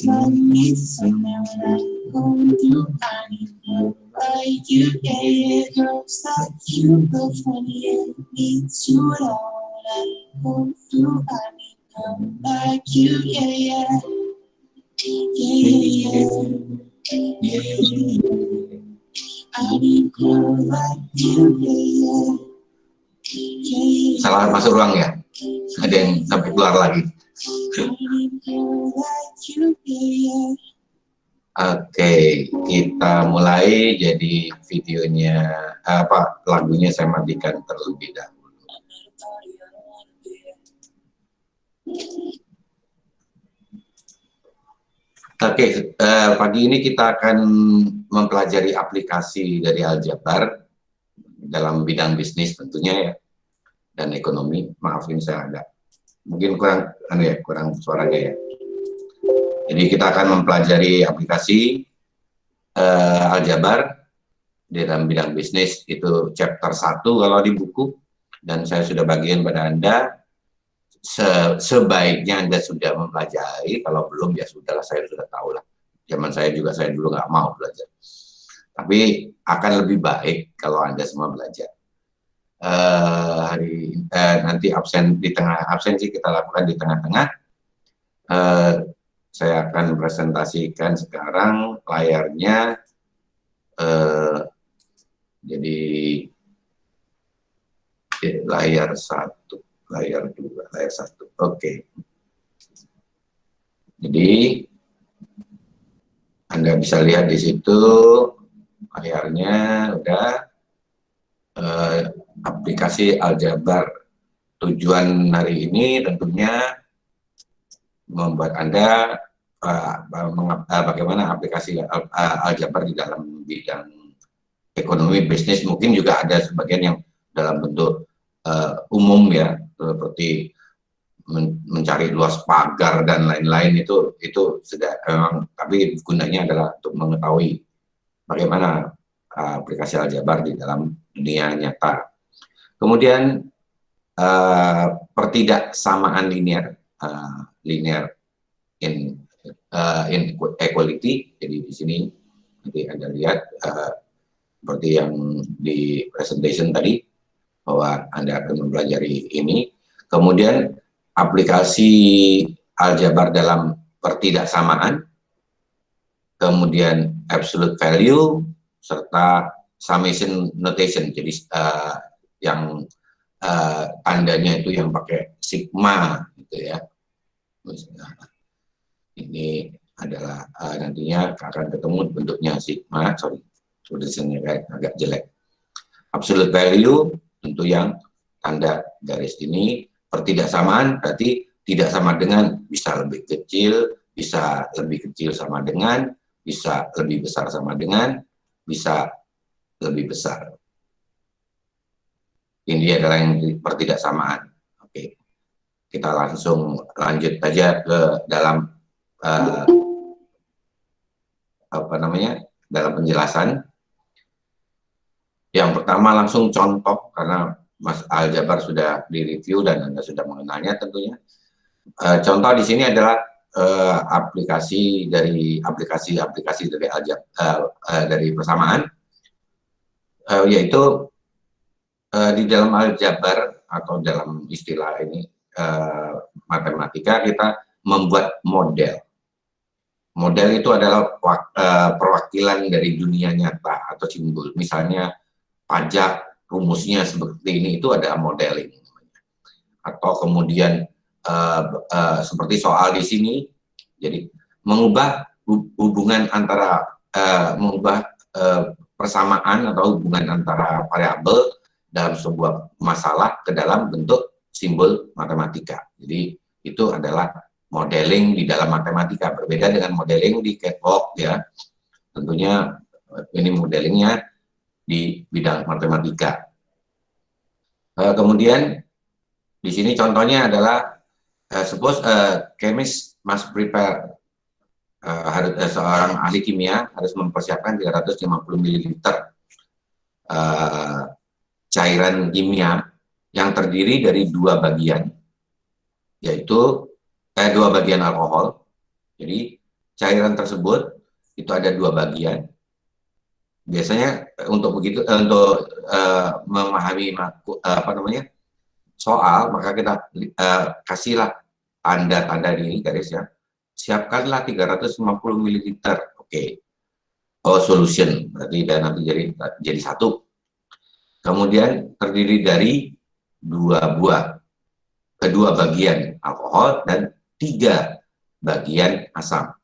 fly me to somewhere when I'm going through. I need love like you, yeah, yeah. Girls like you, go funny and me too at all. When I'm going through, I need love like you, yeah, yeah. Yeah, yeah, yeah, yeah. I need love like you, yeah, yeah. Salah masuk ruang ya? Ada yang sampai keluar lagi. Oke, kita mulai. Jadi videonya lagunya saya matikan terlebih dahulu. Oke, pagi ini kita akan mempelajari aplikasi dari Aljabar dalam bidang bisnis tentunya ya, dan ekonomi. Maafin saya agak mungkin kurang suaranya ya. Jadi kita akan mempelajari aplikasi Aljabar dalam bidang bisnis, itu chapter 1 kalau di buku, dan saya sudah bagian pada Anda. Sebaiknya Anda sudah mempelajari, kalau belum ya sudahlah, saya sudah tahu lah. Zaman saya juga, saya dulu nggak mau belajar. Tapi akan lebih baik kalau Anda semua belajar. Nanti absensi kita lakukan di tengah-tengah. Saya akan presentasikan sekarang layarnya. Jadi layar 1. Layar 2, layar 1. Oke. Jadi Anda bisa lihat di situ layarnya udah aplikasi Aljabar. Tujuan hari ini tentunya membuat Anda bagaimana aplikasi Aljabar di dalam bidang ekonomi bisnis. Mungkin juga ada sebagian yang dalam bentuk umum ya, seperti mencari luas pagar dan lain-lain, itu sudah memang, tapi gunanya adalah untuk mengetahui bagaimana aplikasi Aljabar di dalam dunia nyata. Kemudian pertidaksamaan linear in equality. Jadi di sini nanti Anda lihat seperti yang di presentation tadi, bahwa Anda akan mempelajari ini. Kemudian aplikasi Aljabar dalam pertidaksamaan, kemudian absolute value, serta summation notation. Jadi yang tandanya itu yang pakai sigma gitu ya. Ini adalah nantinya akan ketemu bentuknya sigma. Sorry, tulisannya agak jelek. Absolute value tentu yang tanda garis ini. Pertidaksamaan berarti tidak sama dengan, bisa lebih kecil, bisa lebih kecil sama dengan, bisa lebih besar sama dengan, bisa lebih besar. Ini adalah yang pertidaksamaan. Oke, kita langsung lanjut aja ke dalam dalam penjelasan. Yang pertama langsung contoh, karena Mas Aljabar sudah direview dan Anda sudah mengenalnya tentunya. Contoh di sini adalah aplikasi dari Aljabar, dari persamaan, yaitu di dalam Aljabar atau dalam istilah ini matematika, kita membuat model. Model itu adalah perwakilan dari dunia nyata atau simbol. Misalnya pajak, rumusnya seperti ini, itu ada modeling. Atau kemudian seperti soal di sini, jadi mengubah hubungan antara persamaan atau hubungan antara variabel dalam sebuah masalah ke dalam bentuk simbol matematika. Jadi itu adalah modeling di dalam matematika, berbeda dengan modeling di catwalk ya. Tentunya ini modelingnya di bidang matematika. Kemudian di sini contohnya adalah suppose chemist must prepare, seorang ahli kimia harus mempersiapkan 350 ml cairan kimia yang terdiri dari dua bagian, yaitu dua bagian alkohol. Jadi cairan tersebut itu ada dua bagian. Biasanya untuk begitu untuk memahami apa namanya soal, maka kita kasihlah tanda-tanda di garis ya. Siapkanlah 350 ml. Oke. Oh, solution. Berarti nanti jadi satu. Kemudian terdiri dari kedua bagian alkohol dan 3 bagian asam.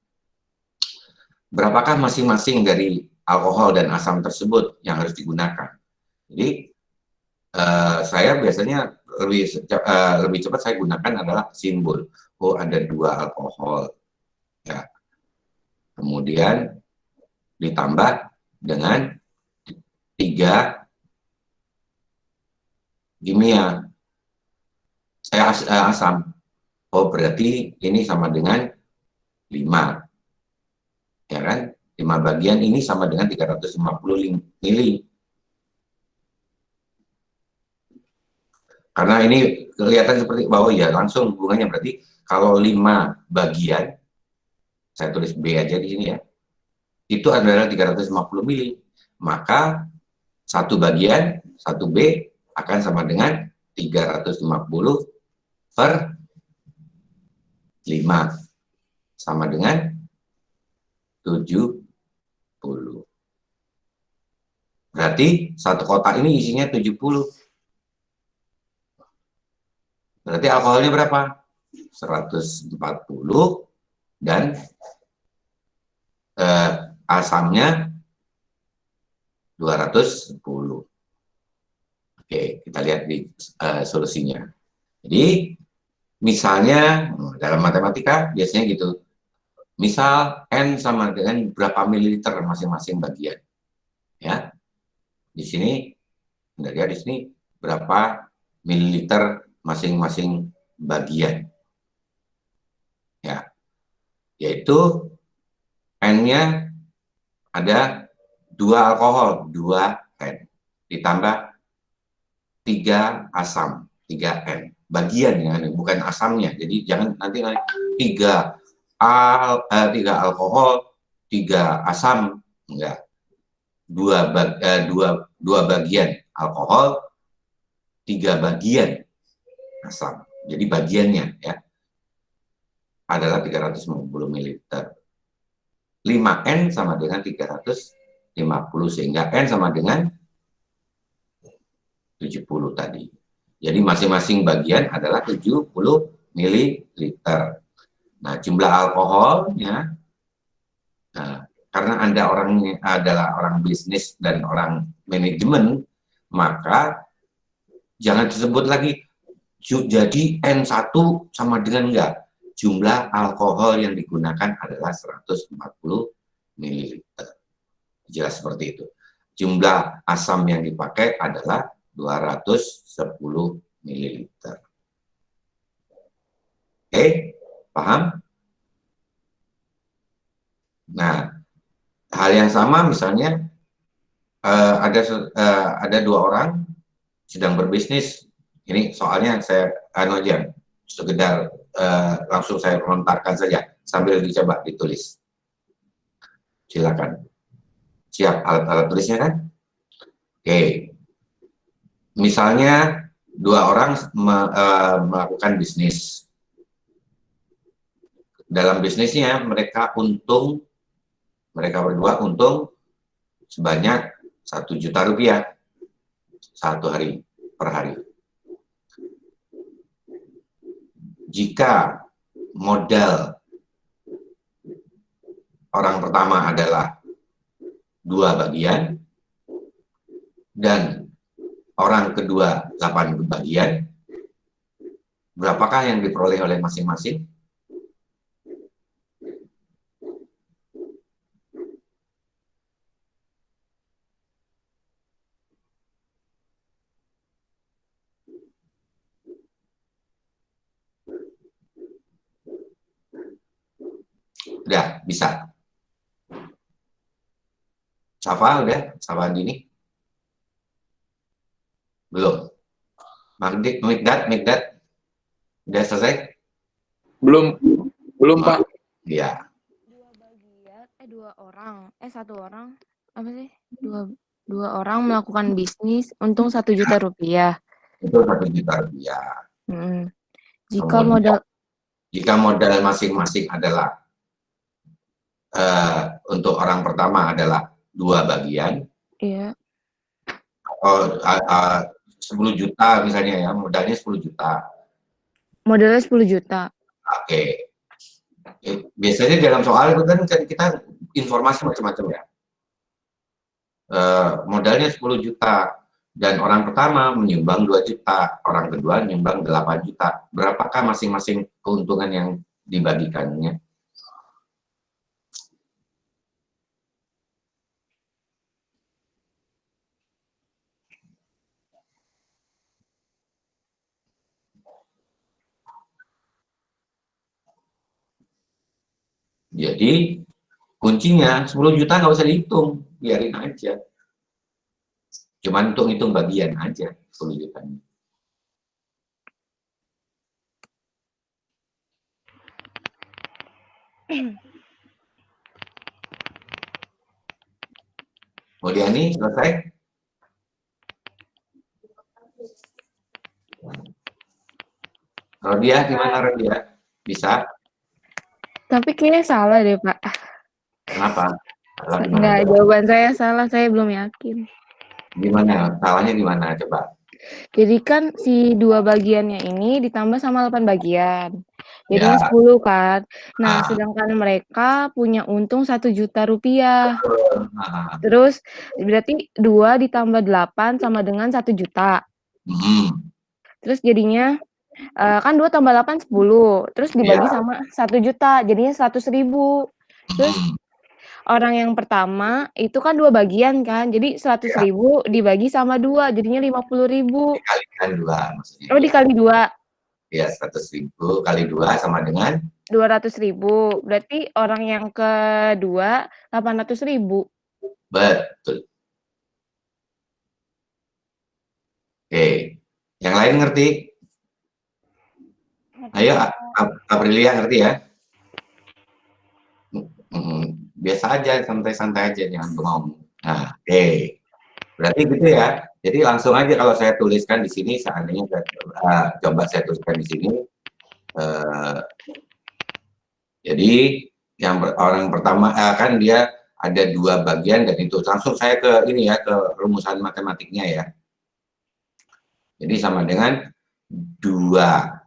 Berapakah masing-masing dari alkohol dan asam tersebut yang harus digunakan? Jadi saya biasanya lebih cepat saya gunakan adalah simbol. Oh, ada 2 alkohol, ya. Kemudian ditambah dengan 3 kimia. Asam. Oh, berarti ini sama dengan 5. Ya kan? 5 bagian ini sama dengan 350 mili. Karena ini kelihatan seperti bahwa ya langsung hubungannya, berarti kalau 5 bagian, saya tulis B aja di sini ya, itu adalah 350 mili. Maka 1 bagian, 1 B akan sama dengan 350 per 5 sama dengan 70. Berarti satu kotak ini isinya 70. Berarti alkoholnya berapa? 140 dan asamnya 210. Oke, kita lihat di solusinya. Jadi misalnya dalam matematika biasanya gitu. Misal N sama dengan berapa mililiter masing-masing bagian. Ya. Di sini Anda lihat di sini berapa mililiter masing-masing bagian. Ya. Yaitu N-nya ada 2 alkohol, 2 N. Ditambah 3 asam, 3 N. Bagian ya, bukan asamnya. Jadi jangan nanti 3 alkohol, 3 asam, enggak. 2 bagian alkohol, 3 bagian asam. Jadi bagiannya ya adalah 350 ml. 5N sama dengan 350 sehingga N sama dengan 70 tadi. Jadi masing-masing bagian adalah 70 ml. Nah, jumlah alkoholnya, nah, karena Anda adalah orang bisnis dan orang manajemen, maka jangan disebut lagi jadi N1 sama dengan enggak. Jumlah alkohol yang digunakan adalah 140 ml. Jelas seperti itu. Jumlah asam yang dipakai adalah 210 ml. Oke, paham? Nah, hal yang sama misalnya ada 2 orang sedang berbisnis. Ini soalnya saya aja sekedar langsung saya lontarkan saja sambil dicoba ditulis. Silakan. Siap alat-alat tulisnya kan? Oke. Misalnya 2 orang melakukan bisnis. Dalam bisnisnya mereka berdua untung sebanyak 1 juta rupiah per hari. Jika modal orang pertama adalah 2 bagian dan orang kedua 8 bagian, berapakah yang diperoleh oleh masing-masing? Udah, bisa. Safa udah? Safa Andini? Belum. Mikdad? Udah selesai? Belum Pak. Iya. satu orang, apa sih? Dua orang melakukan bisnis, untung 1 juta rupiah. Itu 1 juta rupiah. Jika Kemudian, jika modal masing-masing adalah untuk orang pertama adalah 2 bagian. Iya. 10 juta misalnya ya, modalnya 10 juta. Modalnya 10 juta. Oke. Biasanya dalam soal itu kan kita informasi macam-macam ya. Modalnya 10 juta dan orang pertama menyumbang 2 juta, orang kedua menyumbang 8 juta. Berapakah masing-masing keuntungan yang dibagikannya? Jadi kuncinya 10 juta nggak usah dihitung, biarin aja. Cuman hitung bagian aja 10 jutanya. Modiani selesai? Rodia gimana Rodia? Bisa? Tapi kayaknya salah deh Pak. Kenapa? Enggak, jawaban saya salah, saya belum yakin. Gimana? Salahnya gimana? Coba. Jadi kan si 2 bagiannya ini ditambah sama 8 bagian. Jadinya Ya. 10 kan. Nah, sedangkan mereka punya untung 1 juta rupiah. Terus berarti 2 ditambah 8 sama dengan 1 juta. Terus jadinya kan 2 tambah 8 10. Terus dibagi sama 1 juta, jadinya 100.000. Terus orang yang pertama itu kan 2 bagian kan, jadi 100.000 dibagi sama 2, jadinya 50.000. Dikalikan 2 maksudnya. Oh, dikali 2. Ya, 100.000 kali 2 sama dengan 200.000. Berarti orang yang kedua 800.000. Betul. Oke. Yang lain ngerti? Ayo, Aprilia ngerti ya? Biasa aja, santai-santai aja, jangan bengong. Nah, oke. Berarti gitu ya. Jadi langsung aja kalau saya tuliskan di sini, seandainya coba saya tuliskan di sini. Jadi yang orang pertama kan dia ada 2 bagian dan itu langsung saya ke ini ya, ke rumusan matematiknya ya. Jadi sama dengan 2.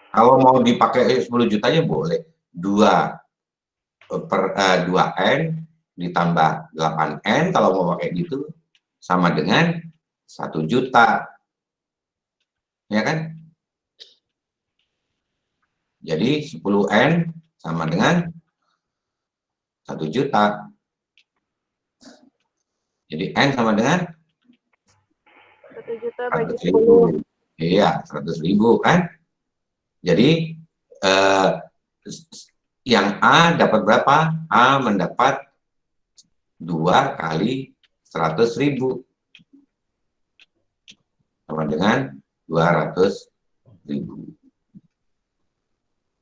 Kalau mau dipakai 10 jutanya boleh. 2/2n ditambah 8n kalau mau pakai gitu sama dengan 1 juta. Ya kan? Jadi 10n sama dengan 1 juta. Jadi n sama dengan 1 juta bagi 100.000. Iya, 100.000 kan? Jadi yang A dapat berapa? A mendapat 2 kali 100.000 sama dengan 200.000.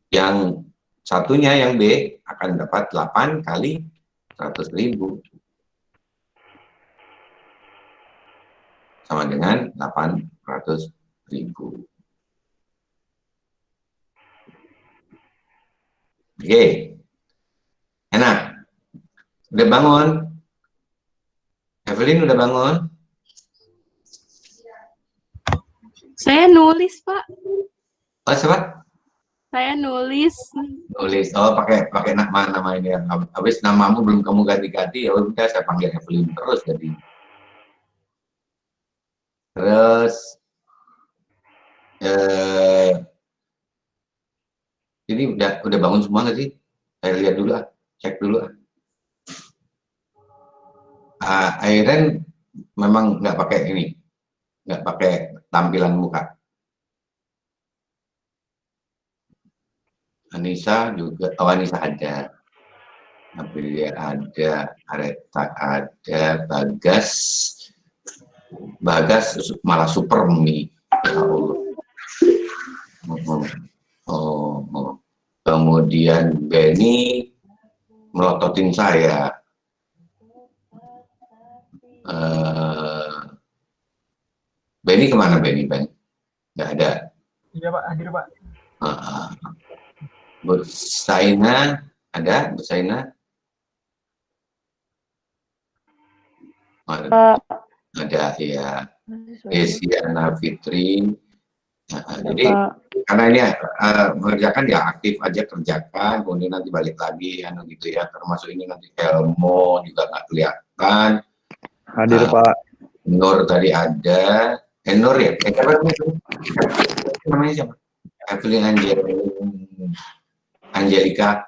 Yang satunya yang B akan dapat 8 kali 100.000 sama dengan 800.000. Oke, enak. Udah bangun? Evelyn udah bangun? Saya nulis, Pak. Oh, siapa? Saya nulis. Nulis. Oh, pakai nama ini. Habis namamu belum kamu ganti-ganti, ya udah saya panggil Evelyn terus jadi. Terus ini udah bangun semua nggak sih? Saya lihat dulu cek dulu Airen memang nggak pakai ini, nggak pakai tampilan muka. Anissa juga, oh Anissa ada, Aprilia ada, Areta ada, Bagas malah super mie. Ya Allah. Kemudian Benny melototin saya. Benny kemana Benny? Nggak ada. Iya Pak, hadir Pak. Bu Saina ada? Bu Saina? Ada ya. Esiana Fitri. Jadi karena ini mengerjakan ya aktif aja kerjakan, kemudian nanti balik lagi gitu ya. Termasuk ini nanti Elmo juga nggak kelihatan. Hadir Pak. Nur tadi ada. Nur ya? Namanya siapa? Evelyn Angelika.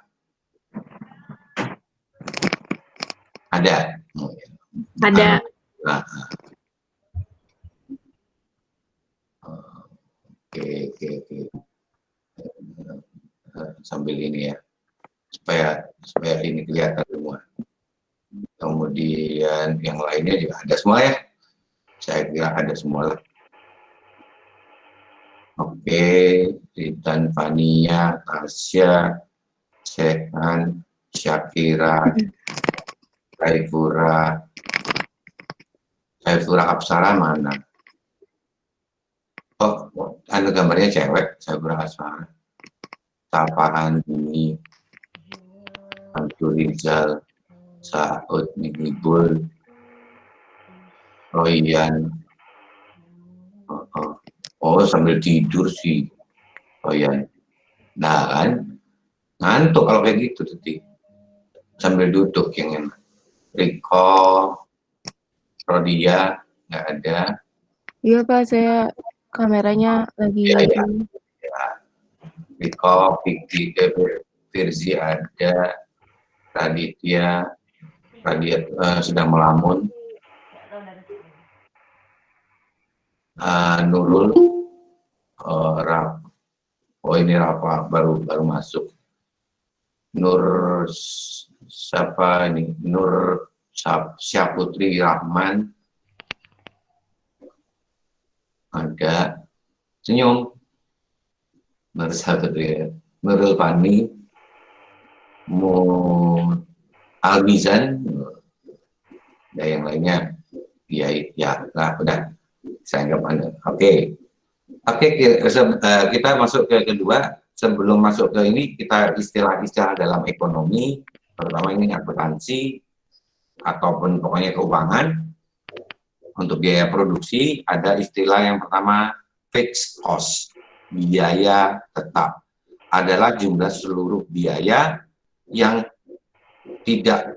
Ada. Ada. Oke. Sambil ini ya, supaya ini kelihatan semua. Kemudian yang lainnya juga ada semua ya. Saya kira ada semua lah. Oke, Ritan, Fania, Tasya, Sehan, Syakira, Saifura Apsara mana? Oh, ada gambarnya cewek, Saifura Apsara. Sapaan ini, Abdul Rizal, Saud Nibul, Royan. Oh, sambil tidur sih Royan. Nah kan, ngantuk kalau kayak gitu tadi. Sambil duduk yang enak. Riko, Rodia, nggak ada. Iya Pak, saya kameranya lagi. Ya. Riko, Vicky, Firzi ada. Raditya sedang melamun. Nurul, ini Rafa baru masuk. Nur siapa ini? Nur Syaputri Rahman ada. Senyum. Nur Syaputri, Nurul Fani, Albizan, dan yang lainnya ya nah udah saya anggap Anda. Oke, kita masuk ke kedua. Sebelum masuk ke ini, kita istilah-istilah dalam ekonomi, terutama ini akuntansi ataupun pokoknya keuangan. Untuk biaya produksi ada istilah yang pertama fixed cost, biaya tetap adalah jumlah seluruh biaya yang tidak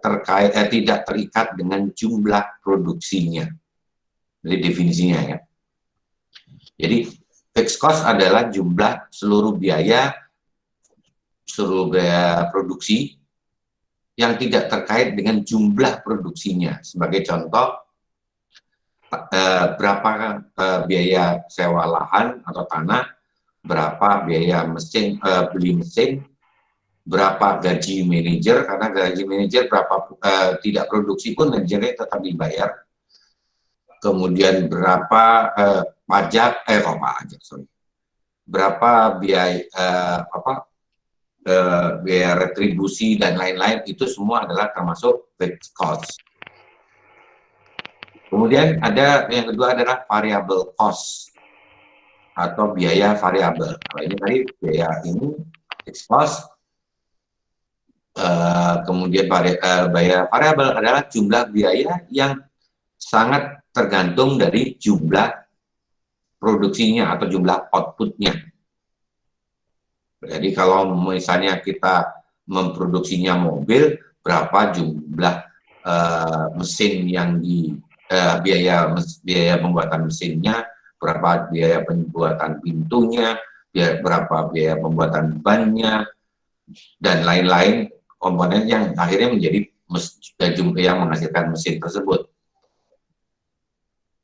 terikat dengan jumlah produksinya. Jadi definisinya ya. Jadi fixed cost adalah jumlah seluruh biaya produksi yang tidak terkait dengan jumlah produksinya. Sebagai contoh, berapa biaya sewa lahan atau tanah, berapa biaya mesin, beli mesin, berapa gaji manajer, karena gaji manajer berapa tidak produksi pun manajernya tetap dibayar. Kemudian berapa berapa biaya biaya retribusi dan lain-lain, itu semua adalah termasuk fixed cost. Kemudian ada yang kedua adalah variable cost atau biaya variabel. Kalau ini tadi biaya ini fixed cost. Kemudian biaya variabel adalah jumlah biaya yang sangat tergantung dari jumlah produksinya atau jumlah outputnya. Jadi kalau misalnya kita memproduksinya mobil, berapa jumlah mesin yang biaya pembuatan mesinnya, berapa biaya pembuatan pintunya, berapa biaya pembuatan bannya, dan lain-lain komponen yang akhirnya menjadi jumlah yang menghasilkan mesin tersebut.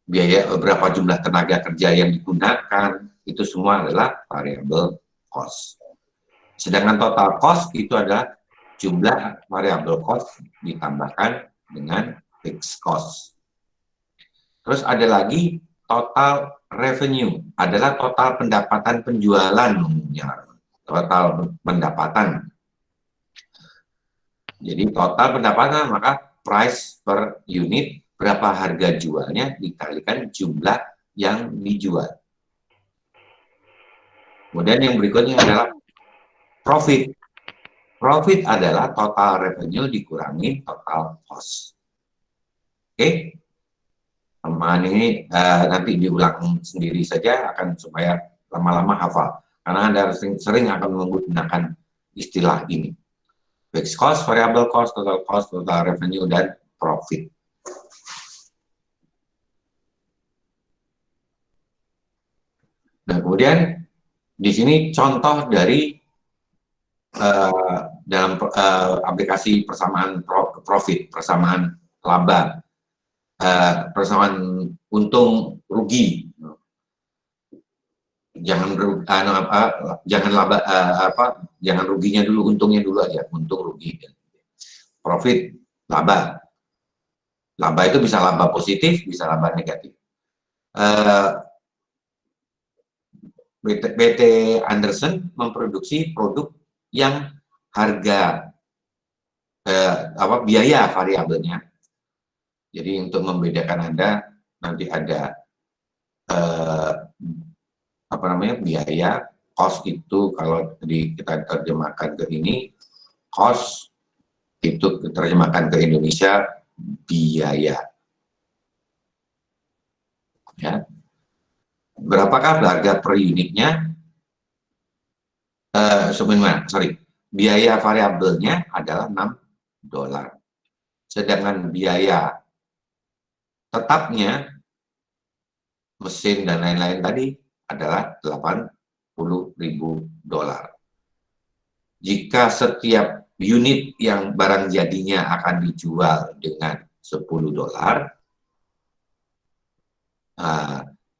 Biaya berapa jumlah tenaga kerja yang digunakan, itu semua adalah variable cost. Sedangkan total cost itu adalah jumlah variable cost ditambahkan dengan fixed cost. Terus ada lagi total revenue, adalah total pendapatan penjualan umumnya, total pendapatan. Jadi total pendapatan, maka price per unit, berapa harga jualnya dikalikan jumlah yang dijual. Kemudian yang berikutnya adalah profit. Profit adalah total revenue dikurangi total cost. Oke? Teman ini nanti diulang sendiri saja akan supaya lama-lama hafal. Karena Anda sering akan menggunakan istilah ini. Fixed cost, variable cost, total revenue, dan profit. Nah, kemudian di sini contoh dari dalam aplikasi persamaan profit, persamaan laba, persamaan untung rugi. Jangan ruginya dulu, untungnya dulu aja, untung rugi. Profit, laba. Laba itu bisa laba positif, bisa laba negatif. PT Anderson memproduksi produk yang harga biaya variabelnya. Jadi untuk membedakan Anda nanti ada biaya, cost itu kalau kita terjemahkan ke ini, cost itu terjemahkan ke Indonesia biaya. Ya. Berapakah harga per unitnya? Biaya variabelnya adalah $6. Sedangkan biaya tetapnya, mesin dan lain-lain tadi, adalah $80.000. Jika setiap unit yang barang jadinya akan dijual dengan $10,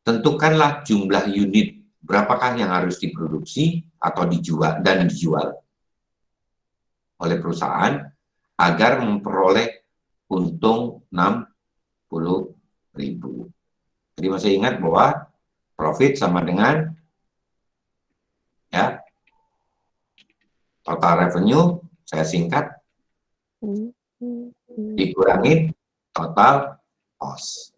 tentukanlah jumlah unit berapakah yang harus diproduksi atau dijual oleh perusahaan agar memperoleh untung 60.000. Jadi masih ingat bahwa profit sama dengan total revenue, saya singkat, dikurangi total cost.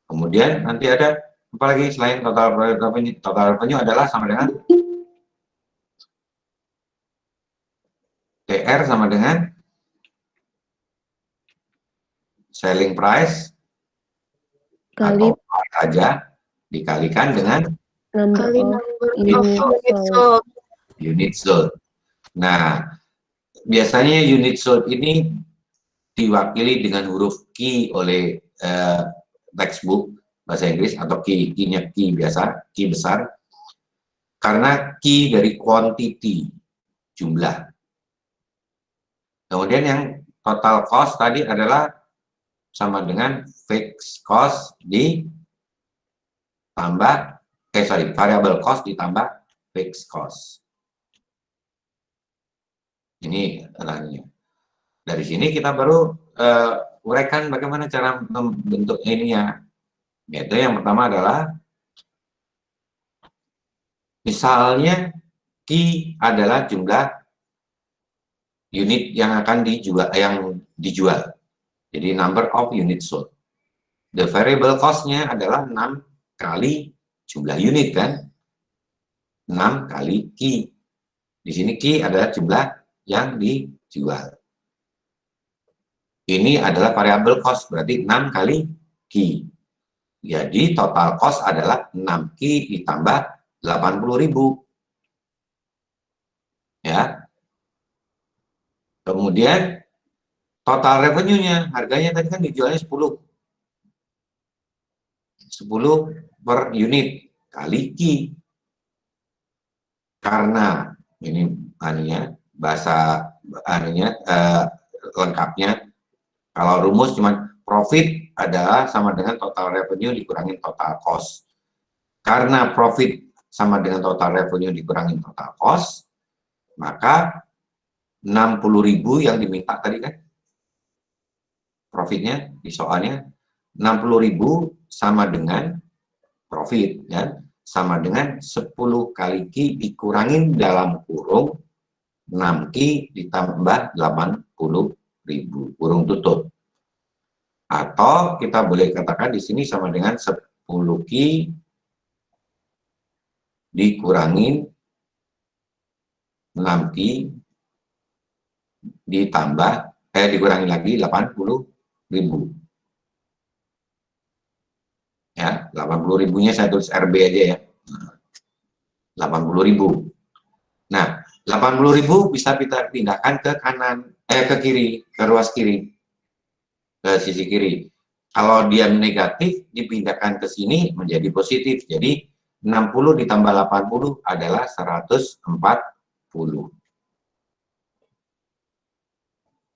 Kemudian nanti ada apa lagi selain total revenue? Total revenue adalah sama dengan TR sama dengan selling price Kali atau price saja dikalikan dengan unit sold. Nah, biasanya unit sold ini diwakili dengan huruf Q oleh textbook bahasa Inggris atau key-nya key biasa, key besar, karena key dari quantity, jumlah. Kemudian yang total cost tadi adalah sama dengan fixed cost ditambah variable cost ditambah fixed cost. Ini arahnya. Dari sini kita baru uraikan bagaimana cara membentuk ininya. Yaitu yang pertama adalah misalnya Q adalah jumlah unit yang akan dijual. Jadi number of units sold. The variable cost-nya adalah 6 kali jumlah unit kan. 6 kali Q. Di sini Q adalah jumlah yang dijual. Ini adalah variable cost, berarti 6 kali Q. Jadi total cost adalah 6Q ditambah 80.000. Ya. Kemudian total revenue-nya, harganya tadi kan dijualnya 10 per unit kali Q. Karena ini bahasa lengkapnya, kalau rumus cuma profit adalah sama dengan total revenue dikurangi total cost. Karena profit sama dengan total revenue dikurangi total cost, maka 60.000 yang diminta tadi kan, profitnya di soalnya 60.000 sama dengan profit, kan? Sama dengan 10 kali Q dikurangin dalam kurung 6Q ditambah 80.000 kurung tutup. Atau kita boleh katakan di sini sama dengan 10Q dikurangin 6Q ditambah dikurangi lagi 80.000. Ya, 80.000-nya saya tulis RB aja ya. 80.000. Nah, 80.000 bisa kita pindahkan ke kanan, ke kiri, ke ruas kiri, ke sisi kiri. Kalau dia negatif, dipindahkan ke sini menjadi positif. Jadi 60 ditambah 80 adalah 140.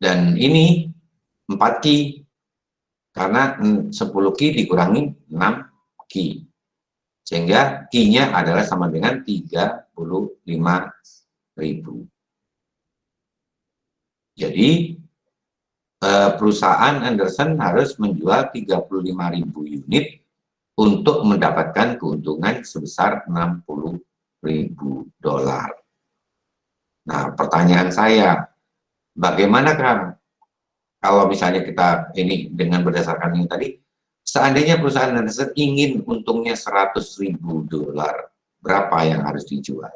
Dan ini 4Q, karena 10Q dikurangi 6Q. Sehingga Q-nya adalah sama dengan 35.000. Jadi, perusahaan Anderson harus menjual 35.000 unit untuk mendapatkan keuntungan sebesar 60.000 dolar. Nah, pertanyaan saya, bagaimana kalau misalnya kita ini dengan berdasarkan ini tadi, seandainya perusahaan Anderson ingin untungnya 100.000 dolar, berapa yang harus dijual?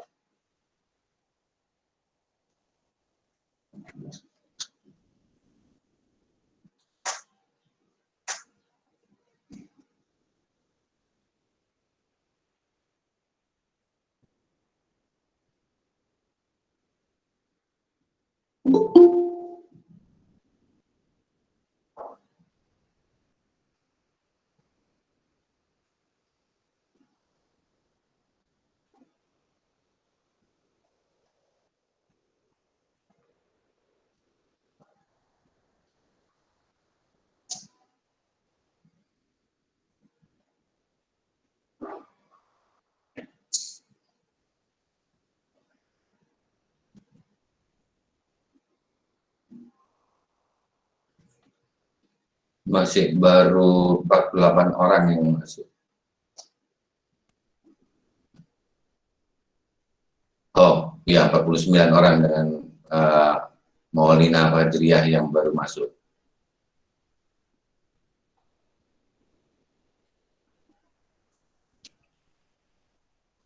Masih baru 48 orang yang masuk. Oh, ya 49 orang dengan Maulina Fajriyah yang baru masuk.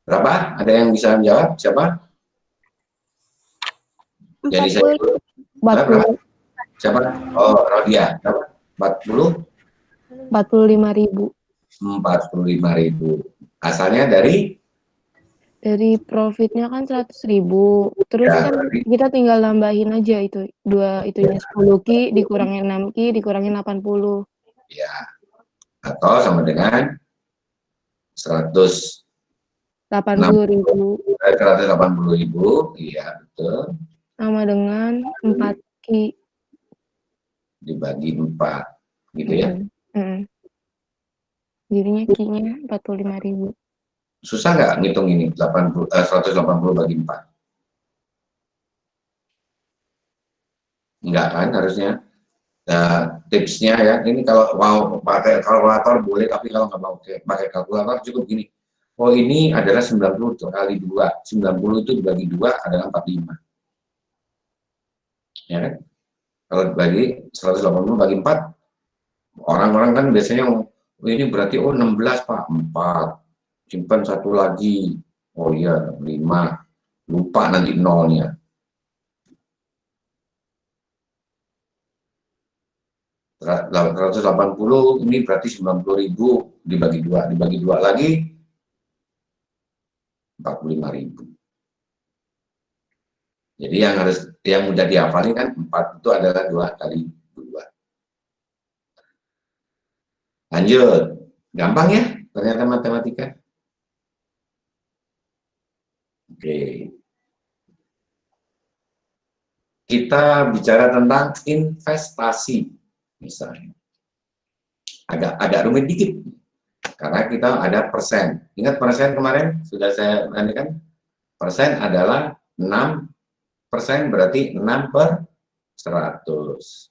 Berapa? Ada yang bisa menjawab? Siapa? Jadi saya 40. Siapa? Oh, Rodia. Berapa? 40? 45.000. 45.000. Asalnya dari Profitnya kan 100.000. Terus ya, kan kita tinggal nambahin aja itu itunya 10Q dikurangin 6Q dikurangin 80. ya, atau sama dengan 80.000 180.000, iya betul. sama dengan 4Q Dibagi 4, gitu ya. Jadinya Q-nya 45.000. Susah nggak ngitung ini 180 bagi 4? Enggak kan harusnya. Tipsnya ya, ini kalau mau pakai kalkulator boleh, tapi kalau nggak mau pakai kalkulator cukup gini. Oh, ini adalah 90 kali 2. 90 itu dibagi 2 adalah 45. Ya kan? Kalau dibagi 180 bagi 4, orang-orang kan biasanya ini berarti 16 Pak, 4. Simpan satu lagi. Oh iya, 5. Lupa nanti nolnya. Ratus 180 ini berarti 90.000 dibagi 2 lagi 45.000. Jadi yang mudah dihafalin kan 4 itu adalah 2 kali 2. Lanjut, gampang ya ternyata matematika. Oke, kita bicara tentang investasi misalnya. Agak rumit dikit karena kita ada persen. Ingat persen kemarin sudah saya nantikan. Persen adalah 6%, berarti 6/100.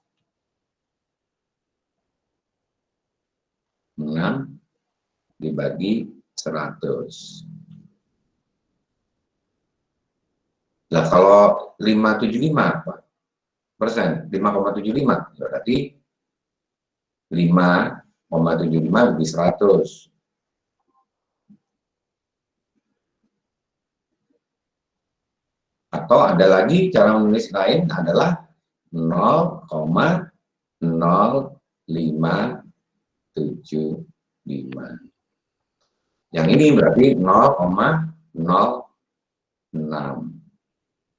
6 dibagi 100. Nah, kalau 5,75%, 5,75 berarti 5,75 lebih 100. Atau ada lagi cara menulis lain adalah 0,0575. Yang ini berarti 0,06.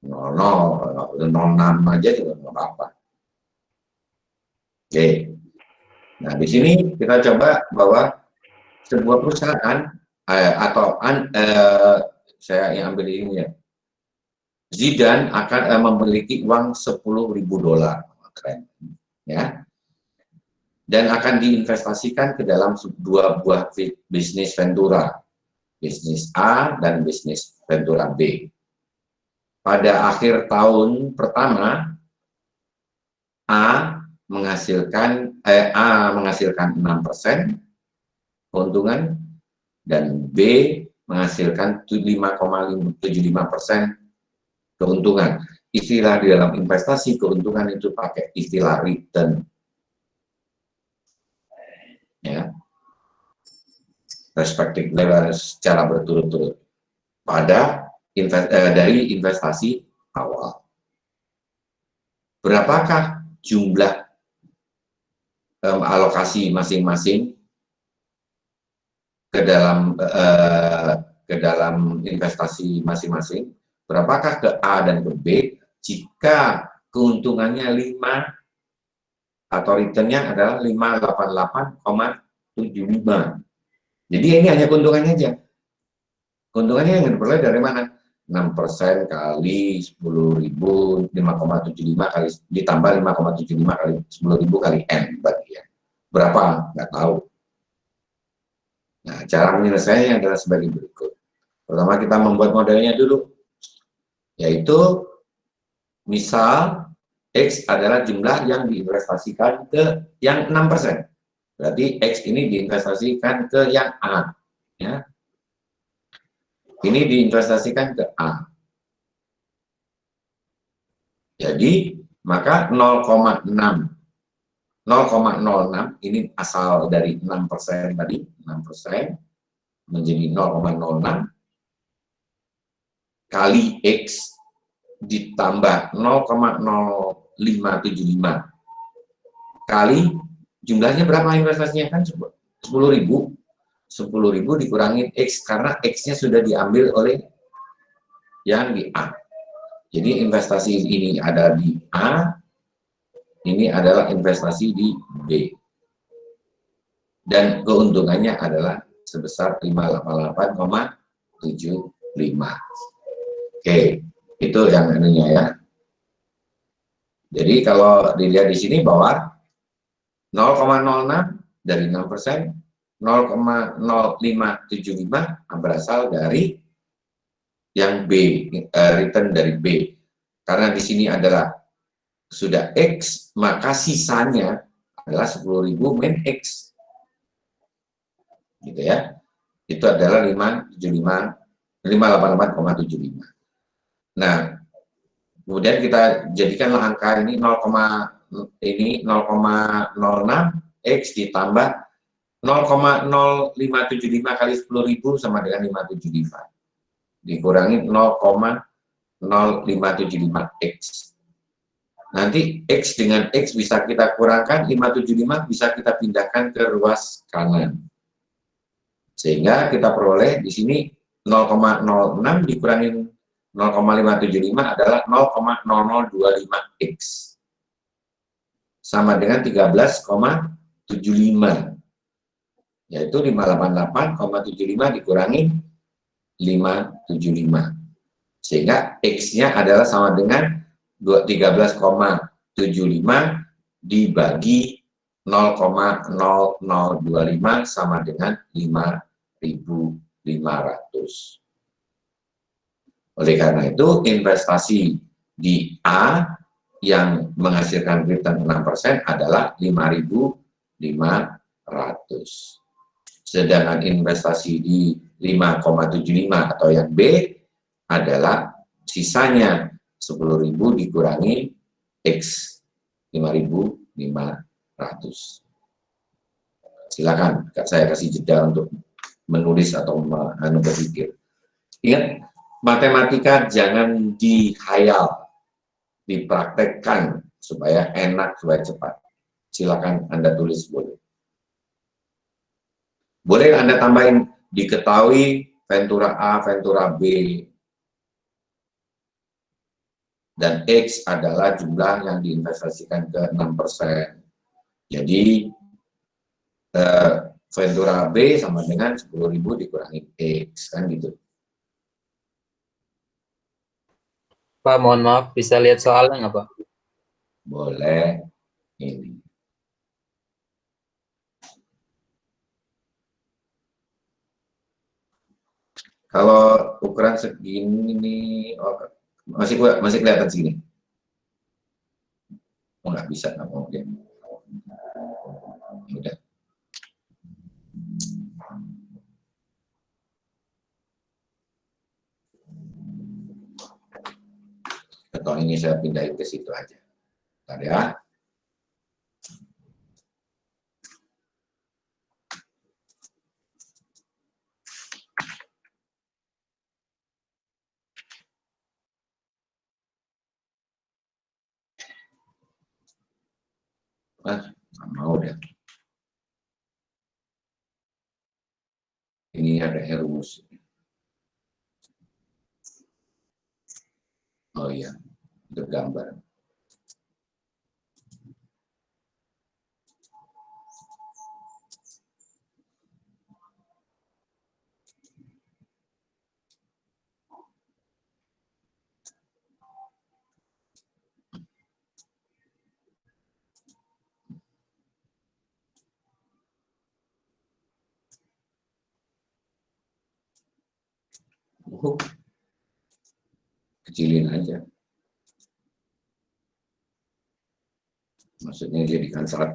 06 aja juga nggak apa-apa. Oke. Nah, di sini kita coba bahwa sebuah perusahaan saya yang ambil ini ya. Zidane akan memiliki uang $10.000, keren, ya, dan akan diinvestasikan ke dalam dua buah bisnis Ventura, bisnis A dan bisnis Ventura B. Pada akhir tahun pertama, A menghasilkan 6% keuntungan dan B menghasilkan 5,75% keuntungan. Istilah di dalam investasi keuntungan itu pakai istilah return, ya, perspektif secara berturut-turut pada dari investasi awal. Berapakah jumlah alokasi masing-masing ke dalam investasi masing-masing? Berapakah ke A dan ke B jika keuntungannya 5 atau returnnya adalah 588,75. Jadi ini hanya keuntungannya aja. Keuntungannya yang diperoleh dari mana? 6% kali 10.000, 5,75 kali ditambah 5,75 kali 10.000 kali N berarti ya. Berapa? Nggak tahu. Nah, cara menyelesaikannya adalah sebagai berikut. Pertama kita membuat modelnya dulu. Yaitu misal X adalah jumlah yang diinvestasikan ke yang 6%. Berarti X ini diinvestasikan ke yang A. Ya. Ini diinvestasikan ke A. Jadi, maka 0,06 ini asal dari 6% tadi, 6% menjadi 0,06 kali X ditambah 0,0575 kali jumlahnya berapa investasinya kan 10.000. 10.000 dikurangi X karena X-nya sudah diambil oleh yang di A. Jadi investasi ini ada di A, ini adalah investasi di B. Dan keuntungannya adalah sebesar 588,75. Oke, itu yang ininya ya. Jadi kalau dilihat di sini bahwa 0,06 dari 6%, 0,0575 berasal dari yang B, return dari B. Karena di sini adalah sudah X, maka sisanya adalah 10.000 min X. Gitu ya. Itu adalah 588,75. Nah, kemudian kita jadikanlah angka ini 0,06 X ditambah 0,0575 kali 10.000 sama dengan 575. Dikurangi 0,0575 X. Nanti X dengan X bisa kita kurangkan, 575 bisa kita pindahkan ke ruas kanan. Sehingga kita peroleh di sini 0,06 dikurangi 0,575 adalah 0,0025 X. Sama dengan 13,75. Yaitu 588,75 dikurangi 575. Sehingga X-nya adalah sama dengan 13,75 dibagi 0,0025 sama dengan 5.500. Oleh karena itu, investasi di A yang menghasilkan return 6% adalah 5.500. Sedangkan investasi di 5,75 atau yang B adalah sisanya 10.000 dikurangi X 5.500. Silakan saya kasih jeda untuk menulis atau berpikir. Ingat, matematika jangan dihayal, dipraktekkan supaya enak, supaya cepat. Silakan Anda tulis boleh. Boleh Anda tambahin diketahui Ventura A, Ventura B, dan X adalah jumlah yang diinvestasikan ke 6%. Jadi Ventura B sama dengan 10.000 dikurangi X, kan gitu. Pak, mohon maaf, bisa lihat soalnya nggak, Pak? Boleh. Ini. Kalau ukuran segini nih, oh, masih kelihatan segini. Oh, nggak bisa, nggak mau dia. Udah. Atau ini saya pindahin ke situ aja. Bentar ya. Nggak mau deh. Ini ada rumus. Oh iya, itu gambar. Kecilin aja. Maksudnya jadikan 1.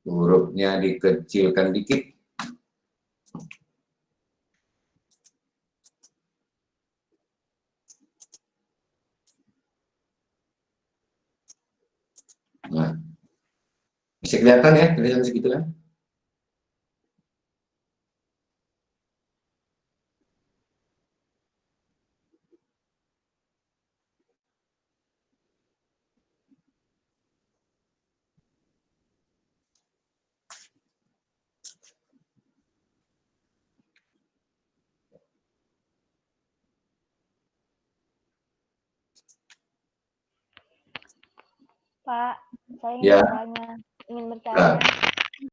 Hurufnya dikecilkan dikit. Nah, bisa kelihatan ya, kelihatan segitu kan? Pak, saya ingin Ya. bertanya, ingin bertanya.